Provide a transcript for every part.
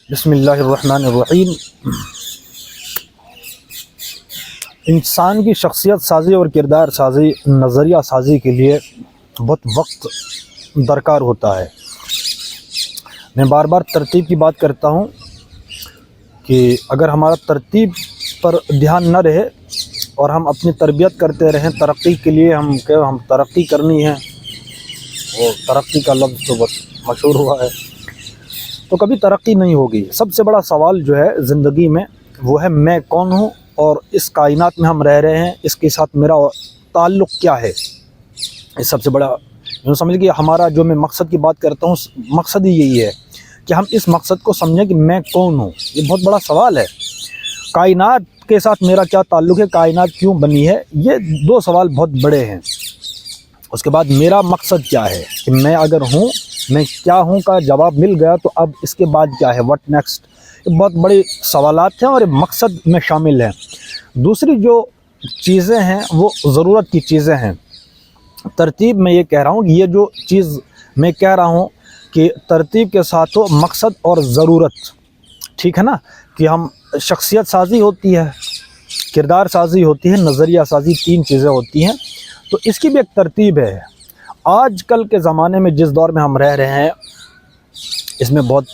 بسم اللہ الرحمن الرحیم۔ انسان کی شخصیت سازی اور کردار سازی، نظریہ سازی کے لیے بہت وقت درکار ہوتا ہے۔ میں بار بار ترتیب کی بات کرتا ہوں کہ اگر ہمارا ترتیب پر دھیان نہ رہے اور ہم اپنی تربیت کرتے رہیں ترقی کے لیے، ہم ترقی کرنی ہے، وہ ترقی کا لفظ تو بس مشہور ہوا ہے، تو کبھی ترقی نہیں ہوگی۔ سب سے بڑا سوال جو ہے زندگی میں وہ ہے میں کون ہوں، اور اس کائنات میں ہم رہ رہے ہیں، اس کے ساتھ میرا تعلق کیا ہے۔ اس سب سے بڑا سمجھ کہ ہمارا جو میں مقصد کی بات کرتا ہوں، مقصد ہی یہی ہے کہ ہم اس مقصد کو سمجھیں کہ میں کون ہوں۔ یہ بہت بڑا سوال ہے۔ کائنات کے ساتھ میرا کیا تعلق ہے، کائنات کیوں بنی ہے، یہ دو سوال بہت بڑے ہیں۔ اس کے بعد میرا مقصد کیا ہے، کہ میں اگر ہوں، میں کیا ہوں کا جواب مل گیا تو اب اس کے بعد کیا ہے، واٹ نیکسٹ۔ یہ بہت بڑے سوالات ہیں اور یہ مقصد میں شامل ہیں۔ دوسری جو چیزیں ہیں وہ ضرورت کی چیزیں ہیں۔ ترتیب میں یہ کہہ رہا ہوں کہ یہ جو چیز میں کہہ رہا ہوں کہ ترتیب کے ساتھ ہو مقصد اور ضرورت، ٹھیک ہے نا، کہ ہم شخصیت سازی ہوتی ہے، کردار سازی ہوتی ہے، نظریہ سازی، تین چیزیں ہوتی ہیں، تو اس کی بھی ایک ترتیب ہے۔ آج کل کے زمانے میں جس دور میں ہم رہ رہے ہیں، اس میں بہت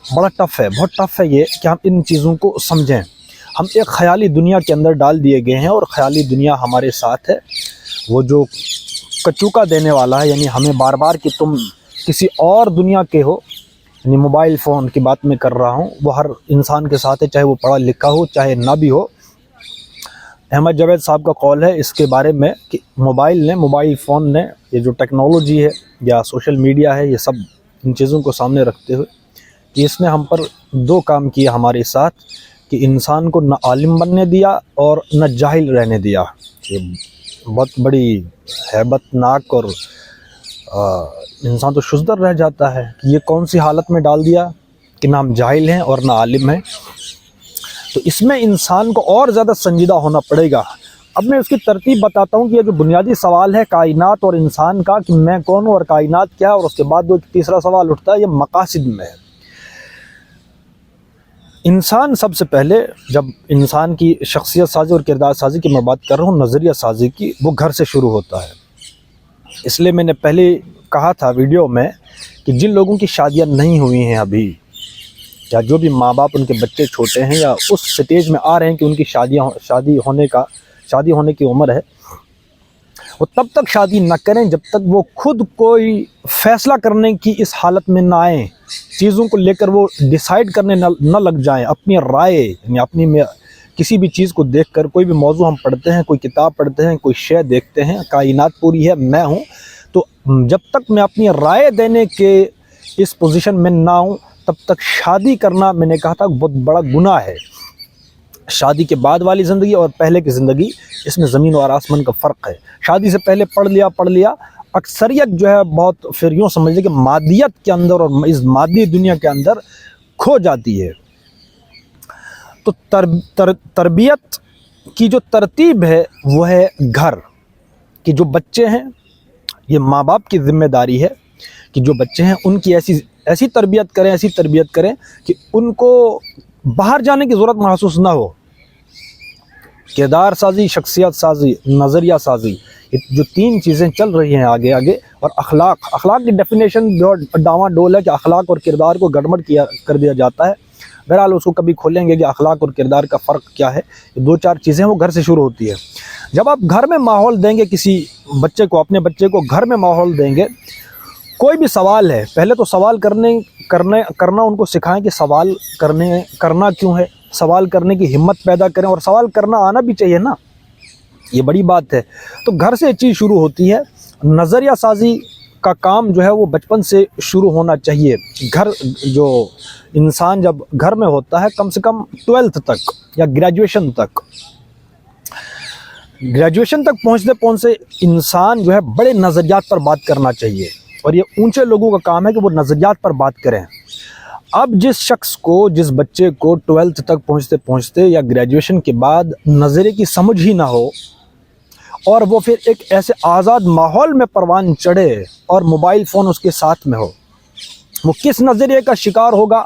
بڑا ٹف ہے یہ کہ ہم ان چیزوں کو سمجھیں۔ ہم ایک خیالی دنیا کے اندر ڈال دیے گئے ہیں، اور خیالی دنیا ہمارے ساتھ ہے، وہ جو کچوکا دینے والا ہے، یعنی ہمیں بار بار کہ تم کسی اور دنیا کے ہو، یعنی موبائل فون کی بات میں کر رہا ہوں، وہ ہر انسان کے ساتھ ہے، چاہے وہ پڑھا لکھا ہو چاہے نہ بھی ہو۔ احمد جاوید صاحب کا قول ہے اس کے بارے میں کہ موبائل فون نے، یہ جو ٹیکنالوجی ہے یا سوشل میڈیا ہے، یہ سب ان چیزوں کو سامنے رکھتے ہوئے کہ اس نے ہم پر دو کام کیے ہمارے ساتھ، کہ انسان کو نہ عالم بننے دیا اور نہ جاہل رہنے دیا۔ یہ بہت بڑی ہیبت ناک، اور انسان تو شزدر رہ جاتا ہے کہ یہ کون سی حالت میں ڈال دیا کہ نہ ہم جاہل ہیں اور نہ عالم ہیں۔ تو اس میں انسان کو اور زیادہ سنجیدہ ہونا پڑے گا۔ اب میں اس کی ترتیب بتاتا ہوں کہ یہ جو بنیادی سوال ہے کائنات اور انسان کا، کہ میں کون ہوں اور کائنات کیا ہے، اور اس کے بعد جو تیسرا سوال اٹھتا ہے یہ مقاصد میں ہے۔ انسان سب سے پہلے، جب انسان کی شخصیت سازی اور کردار سازی کی میں بات کر رہا ہوں، نظریہ سازی کی، وہ گھر سے شروع ہوتا ہے۔ اس لیے میں نے پہلے کہا تھا ویڈیو میں کہ جن لوگوں کی شادیاں نہیں ہوئی ہیں ابھی، یا جو بھی ماں باپ ان کے بچے چھوٹے ہیں یا اس سٹیج میں آ رہے ہیں کہ ان کی شادی ہونے کی عمر ہے، وہ تب تک شادی نہ کریں جب تک وہ خود کوئی فیصلہ کرنے کی اس حالت میں نہ آئیں، چیزوں کو لے کر وہ ڈیسائیڈ کرنے نہ لگ جائیں، اپنی رائے، یعنی کسی بھی چیز کو دیکھ کر، کوئی بھی موضوع ہم پڑھتے ہیں، کوئی کتاب پڑھتے ہیں، کوئی شے دیکھتے ہیں، کائنات پوری ہے، میں ہوں، تو جب تک میں اپنی رائے دینے کے اس پوزیشن میں نہ ہوں تب تک شادی کرنا، میں نے کہا تھا، بہت بڑا گناہ ہے۔ شادی کے بعد والی زندگی اور پہلے کی زندگی، اس میں زمین اور آسمان کا فرق ہے۔ شادی سے پہلے پڑھ لیا، اکثریت جو ہے بہت پھر یوں سمجھ لیں کہ مادیت کے اندر اور اس مادی دنیا کے اندر کھو جاتی ہے۔ تو تربیت کی جو ترتیب ہے وہ ہے گھر کہ جو بچے ہیں، یہ ماں باپ کی ذمہ داری ہے کہ جو بچے ہیں ان کی ایسی تربیت کریں کہ ان کو باہر جانے کی ضرورت محسوس نہ ہو۔ کردار سازی، شخصیت سازی، نظریہ سازی، جو تین چیزیں چل رہی ہیں آگے، اور اخلاق کی ڈیفینیشن جو ڈاواں ڈول ہے کہ اخلاق اور کردار کو گڑبڑ کر دیا جاتا ہے۔ بہرحال اس کو کبھی کھولیں گے کہ اخلاق اور کردار کا فرق کیا ہے۔ یہ دو چار چیزیں وہ گھر سے شروع ہوتی ہے۔ جب آپ گھر میں ماحول دیں گے کسی بچے کو، اپنے بچے کو گھر میں ماحول دیں گے، کوئی بھی سوال ہے، پہلے تو سوال کرنا ان کو سکھائیں کہ سوال کرنا کیوں ہے، سوال کرنے کی ہمت پیدا کریں، اور سوال کرنا آنا بھی چاہیے نا، یہ بڑی بات ہے۔ تو گھر سے چیز شروع ہوتی ہے۔ نظریہ سازی کا کام جو ہے وہ بچپن سے شروع ہونا چاہیے۔ گھر، جو انسان جب گھر میں ہوتا ہے، کم سے کم 12th تک یا گریجویشن تک پہنچتے انسان جو ہے بڑے نظریات پر بات کرنا چاہیے، اور یہ اونچے لوگوں کا کام ہے کہ وہ نظریات پر بات کریں۔ اب جس بچے کو 12th تک پہنچتے یا گریجویشن کے بعد نظریے کی سمجھ ہی نہ ہو، اور وہ پھر ایک ایسے آزاد ماحول میں پروان چڑھے اور موبائل فون اس کے ساتھ میں ہو، وہ کس نظریے کا شکار ہوگا